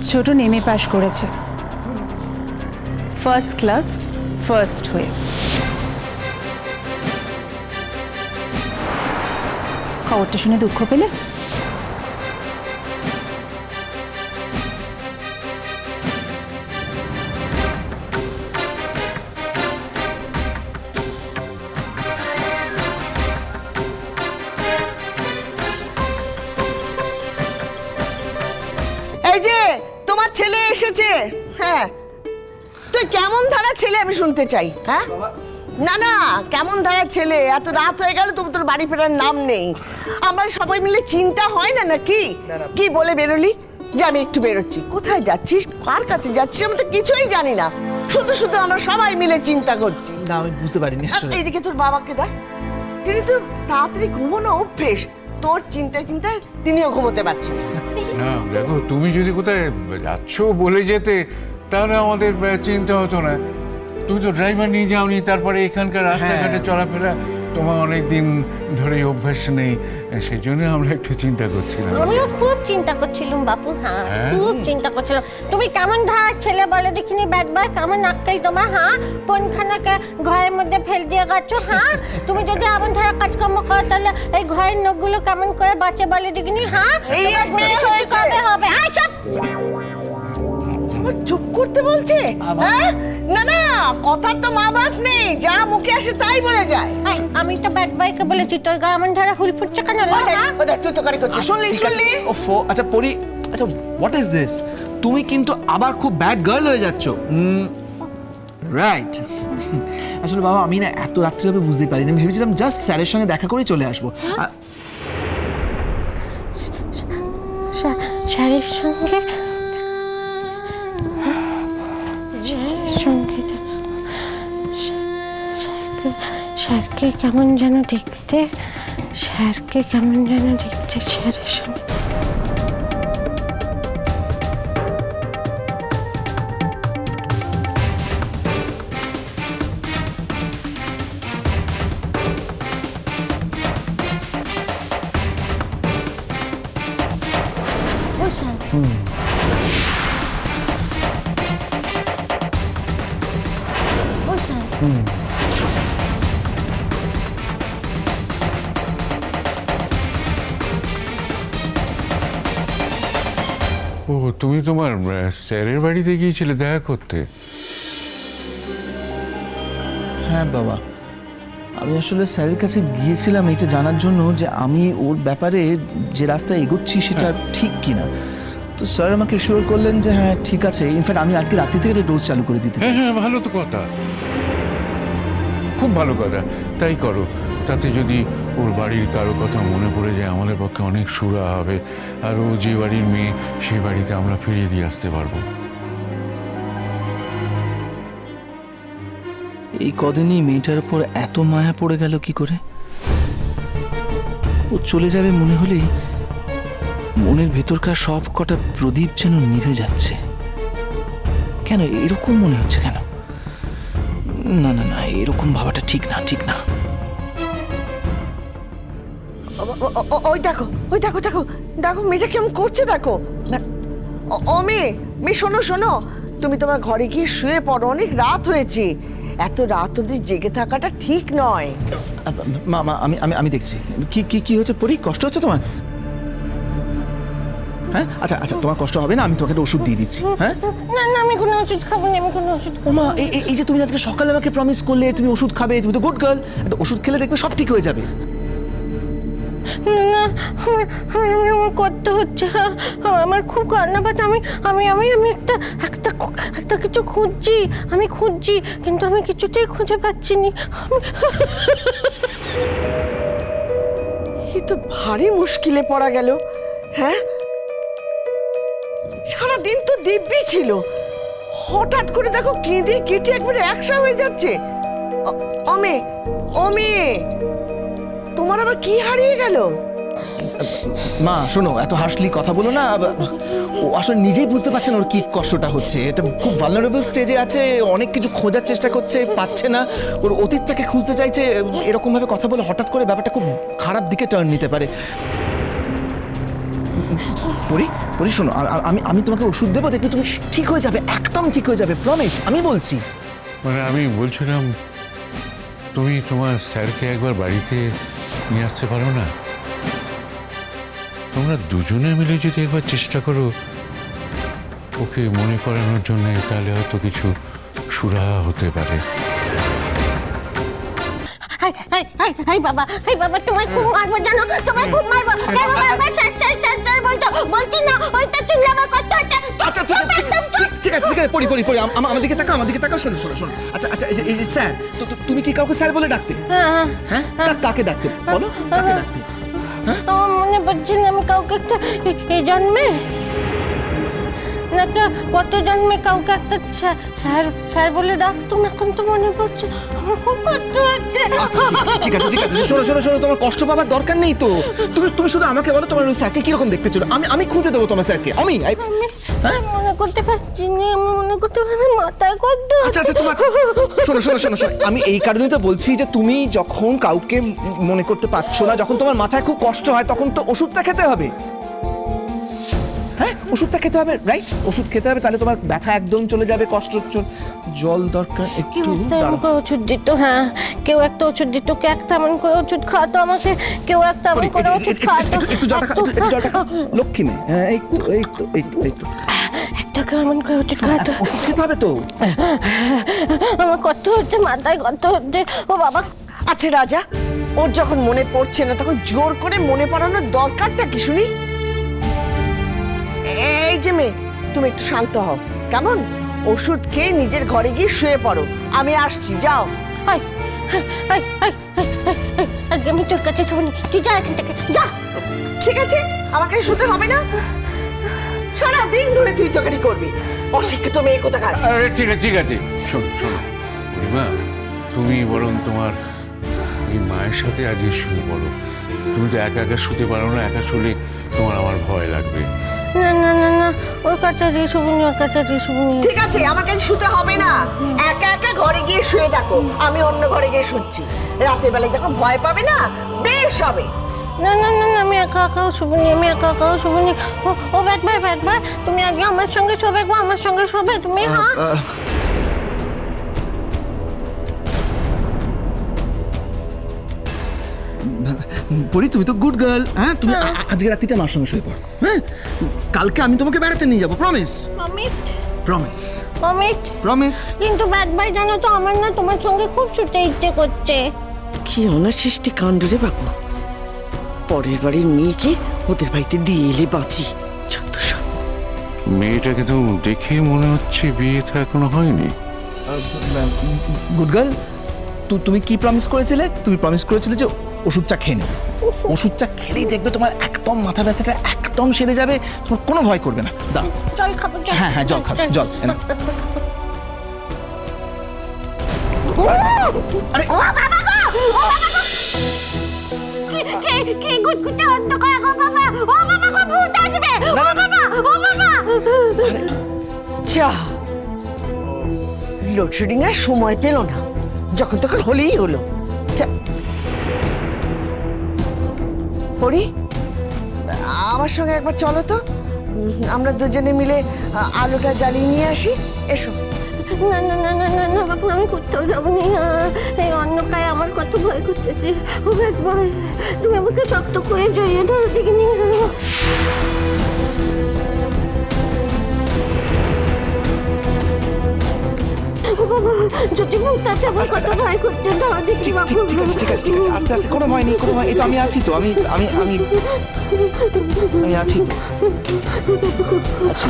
ছোট নেমে পাশ করেছে ফার্স্ট ক্লাস ফার্স্ট হয়ে। খবরটা শুনে দুঃখ পেলে? এই যে তোমার ছেলে এসেছে। হ্যাঁ, তুই কেমন ধারা ছেলে আমি শুনতে চাই। হ্যাঁ, না না, কেমন ধারা ছেলে? এত রাত হয়ে গেল তবু তোর বাড়ি ফেরার নাম নেই। আমরা সবাই মিলে চিন্তা হয় না নাকি? কি বলে বেরোলি যে আমি একটু বেরোচ্ছি? কোথায় যাচ্ছিস, কার কাছে যাচ্ছিস, আমি তো কিছুই জানি না। শুধু শুধু আমরা সবাই মিলে চিন্তা করছি। না, আমি বুঝতে পারিনি আসলে। এইদিকে তোর বাবাকে দেখ, তিনি তো তাড়াতাড়ি ঘুমানো অভ্যেস। তোর চিন্তায় চিন্তায় তিনিও ঘুমোতে পারছেন না। দেখো, তুমি যদি কোথায় যাচ্ছ বলে যেতে তাহলে আমাদের চিন্তা হতো না। তুমি তো ড্রাইভার নিয়ে যাওনি, তারপরে এখানকার রাস্তাঘাটে চলাফেরা তোমার অনেক দিন ধরে অভ্যাস নেই, সেই জন্য আমরা একটু চিন্তা করছিলাম। আমিও খুব চিন্তা করছিলাম বাপু। হ্যাঁ, খুব চিন্তা করছিলাম। তুমি কেমন ধার ছেলে বলো দেখিনি? ব্যাট বয় কেমন আক্কেল তোমার? হ্যাঁ, কোনখানাকে ঘরের মধ্যে ফেল দিয়ে গেছো? হ্যাঁ, তুমি যদি এমন ধারা কাজকর্ম করো তাহলে এই ঘরের নখগুলো কেমন করে বাঁচে বলে দেখিনি? হ্যাঁ, এই তোমার বুদ্ধি শুদ্ধি কবে হবে? আয় চুপ! চুপ করতে বলছে। হ্যাঁ, না না, কথার তো মা বাপ নেই, যা মুখে আসে তাই বলে যায়। আয়, আমি তো ব্যাট বয়কে বলেছি তোর গায়ে এমন ধারা হুল ফুটছে কেন? তুই তো কারি করছিস, শুনলি ঠিক আছে। শুনলি? ওফো, আচ্ছা পরি, আচ্ছা হোয়াট ইজ দিস? তুমি কিন্তু আবার খুব ব্যাড গার্ল হয়ে যাচ্ছ। রাইট। আসলে বাবা, আমি না এত রাত্রি হবে বুঝতেই পারিনি। আমি ভেবেছিলাম জাস্ট স্যারের সঙ্গে দেখা করে চলে আসবো। স্যারের সঙ্গে স্যারকে কেমন যেন দেখতে, স্যারকে কেমন যেন দেখতে স্যারের সঙ্গে। ও, তুমি তোমার স্যারের বাড়িতে গিয়েছিলে দেখা করতে? হ্যাঁ বাবা, আমি আসলে স্যারের কাছে গিয়েছিলাম এটা জানার জন্য যে আমি ওর ব্যাপারে যে রাস্তায় এগোচ্ছি সেটা ঠিক কিনা। তো স্যার আমাকে শিওর করলেন যে হ্যাঁ ঠিক আছে। ইনফ্যাক্ট আমি আজকে রাত্রি থেকে ডোজ চালু করে দিতে হ্যাঁ চাইছি। হ্যাঁ, ভালো তো কথা, খুব ভালো কথা, তাই করো। তাতে যদি ওর বাড়ির কারো কথা মনে পড়ে যায় আমাদের পক্ষে অনেক সুরা হবে, আর ও যে বাড়ির মেয়ে সেই বাড়িতে আমরা ফিরিয়ে দিয়ে আসতে পারবো। এই কদিনই মেয়েটার উপর এত মায়া পড়ে গেল কি করে? ও চলে যাবে মনে হলেই মনের ভেতরকার সব কটা প্রদীপ যেন নিভে যাচ্ছে। কেন এরকম মনে হচ্ছে কেন? না না না, এরকম ভাবাটা ঠিক না, ঠিক না। ওই দেখো, ওই দেখো, দেখো দেখো মেয়েটা কেমন করছে দেখো। ও মেয়ে, মেয়ে শোনো শোনো, তুমি তোমার ঘরে গিয়ে শুয়ে পড়ো, অনেক রাত হয়েছে। এত রাত অবধি জেগে থাকাটা ঠিক নয়। মা মা, আমি আমি আমি দেখছি। কি কি কি হচ্ছে পরি? কষ্ট হচ্ছে তোমার? হ্যাঁ, আচ্ছা আচ্ছা, তোমার কষ্ট হবে না, আমি তোকে একটা ওষুধ দিয়ে দিচ্ছি। হ্যাঁ, না না, আমি কোনো ওষুধ খাবো না, আমি কোনো ওষুধ ও মা, এই যে তুমি আজকে সকালে আমাকে প্রমিস করলে তুমি ওষুধ খাবে, তুমি তো গুড গার্ল। একটা ওষুধ খেলে দেখবে সব ঠিক হয়ে যাবে। না, আমার করতে হচ্ছে। আমার খুব কান্না পাচ্ছে। আমি আমি আমি আমি একটা একটা একটা কিছু খুঁজছি, আমি খুঁজছি, কিন্তু আমি কিছুতেই খুঁজে পাচ্ছি না। এ তো ভারী মুশকিলে পড়া গেল। হ্যাঁ, সারাদিন তো দিব্যি ছিল, হঠাৎ করে দেখো কেঁদে কেটে একবারে একসা হয়ে যাচ্ছে। অমে, অমে, তোমার আবার কি হারিয়ে গেল? মা শোনো, এত হার্শলি কথা বলো না। ও আসলে নিজেই বুঝতে পারছে না ওর কি কষ্টটা হচ্ছে। এটা খুব ভালনারেবল স্টেজে আছে, অনেক কিছু খোঁজার চেষ্টা করছে, পাচ্ছে না, ওর অতীতটাকে খুঁজতে চাইছে। এরকম ভাবে কথা বলে হঠাৎ করে ব্যাপারটা খুব খারাপ দিকে টার্ন নিতে পারে। পরি পরি শোনো, আমি আমি তোমাকে ওষুধ দেবো, দেখবে তুমি ঠিক হয়ে যাবে, একদম ঠিক হয়ে যাবে, প্রমিস, আমি বলছি। মানে আমি বলছিলাম তুমি তোমার স্যারকে একবার বাড়িতে নিয়ে আসতে পারো না? তোমরা দুজনে মিলে যদি একবার চেষ্টা করো ওকে মনে করানোর জন্য, তাহলে হয়তো কিছু সুরাহা হতে পারে। হাই বাবা তোমায় খুব মারবো জানো, তোমায় খুব মারবো। স্যার বলছি না, ওইটা চুলে আমার করতে হচ্ছে। আচ্ছা আচ্ছা ঠিক আছে ঠিক আছে, পরি পরি পরি আমার দিকে তাকাও, আমার দিকে তাকাও, শোনো শোনো শোনো। আচ্ছা আচ্ছা, এই যে স্যার, তুমি কি কাউকে স্যার বলে ডাকতে? হ্যাঁ, কাকে ডাকতে বলো, কাকে ডাকতে? আমার মনে পড়ছে না আমি কাউকে একটা এই জন্মে নাকি কত জন্মে কাউকে একটা স্যার বলে ডাকতাম, এখন তো মনে পড়ছে। আমার খুব কষ্ট হচ্ছে। আচ্ছা ঠিক আছে ঠিক আছে, শোনো শোনো শোনো, তোমার কষ্ট পাবার দরকার নেই তো। তুমি শুধু আমাকে বলো তোমার ওই স্যারকে কিরকম দেখতে ছিল, আমি খুঁজে দেবো তোমার স্যারকে। আমি মনে করতে পারছি না, আমি মনে করতে পারছি মাথায় কত। আচ্ছা আচ্ছা, তোমার শোনো শোনো শোনো শোনো, আমি এই কারণেই তো বলছি যে তুমি যখন কাউকে মনে করতে পারছো না, যখন তোমার মাথায় খুব কষ্ট হয়, তখন তো ওষুধটা খেতে হবে। হ্যাঁ, ওষুধটা খেতে হবে, রাইট? ওষুধ খেতে হবে, তাহলে তোমার ব্যথা একদম চলে যাবে, কষ্ট জল দরকার একটু। ওষুধ দিত, হ্যাঁ কেউ একটা ওষুধ দিত, কে একটা এমন করে ওষুধ খাওয়াতো আমাকে, কেউ একটা এমন করে ওষুধ খাওয়াতো। একটু জলটা খাও, লক্ষ্মী মেয়ে। হ্যাঁ, এই তো একটা কেমন করে ওষুধ খাওয়াতো। ওষুধ খেতে হবে তো। আমার কত হচ্ছে, মাথায় কত হচ্ছে, ও বাবা। আচ্ছা রাজা, ওর যখন মনে পড়ছে না তখন জোর করে মনে পড়ানোর দরকারটা কি শুনি? এই যে মেয়ে, তুমি একটু শান্ত হও কেমন? ওষুধ খেয়ে নিজের ঘরে গিয়ে শুয়ে পড়ো, আমি আসছি, যাও। আমি তোর কাছে শুনি, তুই যা এখান থেকে, যা। ঠিক আছে, আমাকে শুতে হবে না, সারাদিন ধরে তুই তকারি করবি, অশিক্ষিত মেয়ে কোথাকার। আরে ঠিক আছে ঠিক আছে, শোনো শোনো বুড়িমা, তুমি বরং তোমার এই মায়ের সাথে আজকে শুয়ে পড়ো। তুমি তো একা একা শুতে পারো না, একা শুলে তোমার আমার ভয় লাগবে। না না না না, ওর কাছে দিয়ে শুবনি, ওর কাছে দিয়ে শুবনি। ঠিক আছে, আমার কাছে শুতে হবে না, একা একা ঘরে গিয়ে শুয়ে থাকো, আমি অন্য ঘরে গিয়ে শুচ্ছি। রাতের বেলায় যখন ভয় পাবে না, বেশ হবে। না না না না, আমি একা একাও শুবনি, আমি একা একাও শুবনি। ও ব্যাট ভাই, তুমি আগে আমার সঙ্গে শোবে গো, আমার সঙ্গে শোবে তুমি। হ্যাঁ পরি, তুমি তো গুড গার্ল। হ্যাঁ, তুমি আজকে রাত্রিটা আমার সঙ্গে শুয়ে পড়ো। হ্যাঁ, কালকে আমি তোমাকে বেড়াতে নিয়ে যাবো, promise Amit, promise Amit. Promise. কিন্তু ব্যাট ভাই জানো তো, আমার না তোমার সঙ্গে খুব শুতে ইচ্ছে করছে। কি অনাসৃষ্টি কাণ্ড রে বাবু, পরের বাড়ির মেয়েকে ওদের বাড়িতে দিয়ে এলে বাঁচি, যত সব। মেয়েটাকে তো দেখে মনে হচ্ছে বিয়ে তো এখনো হয়নি। গুড গার্ল, তুমি কি প্রমিস করেছিলে? তুমি প্রমিস করেছিলে যে ওষুধটা খেয়ে নেবে। ওষুধটা খেলেই দেখবে তোমার একদম মাথা ব্যথাটা একদম সেরে যাবে, তোমার কোনো ভয় করবে না। দাও, জল খাবো। হ্যাঁ হ্যাঁ, জল খাবে, জল। আরে ও বাবা গো, ও বাবা গো, কে গুটগুটে অন্ধকার গো বাবা, ও বাবা গো, ভূত আসবে, ও বাবা, ও বাবা। যা, লোডশেডিং এর সময় পেল না, যখন তখন হলেই হলো। পরি, আমার সঙ্গে একবার চলো তো, আমরা দুজনে মিলে আলোটা জ্বালিয়ে নিয়ে আসি, এসো। না না না না না না বাবু, আমি কোথাও যাবো না, এই অন্ধকারে আমার কত ভয় করতেছে। ও ব্যাট ভাই, তুমি আমাকে শক্ত করে জড়িয়ে ধরো, দিকে নিয়ে যাবো। বাবা, যদি ভূত আছে, আমার কত ভয় করছে, ধরো দেখি বাবু। ঠিক আছে ঠিক আছে ঠিক আছে, আস্তে আস্তে, কোনো ভয় নেই, কোনো ভয়। এই তো আমি আছি তো, আমি আমি আমি আমি আছি তো, আছি।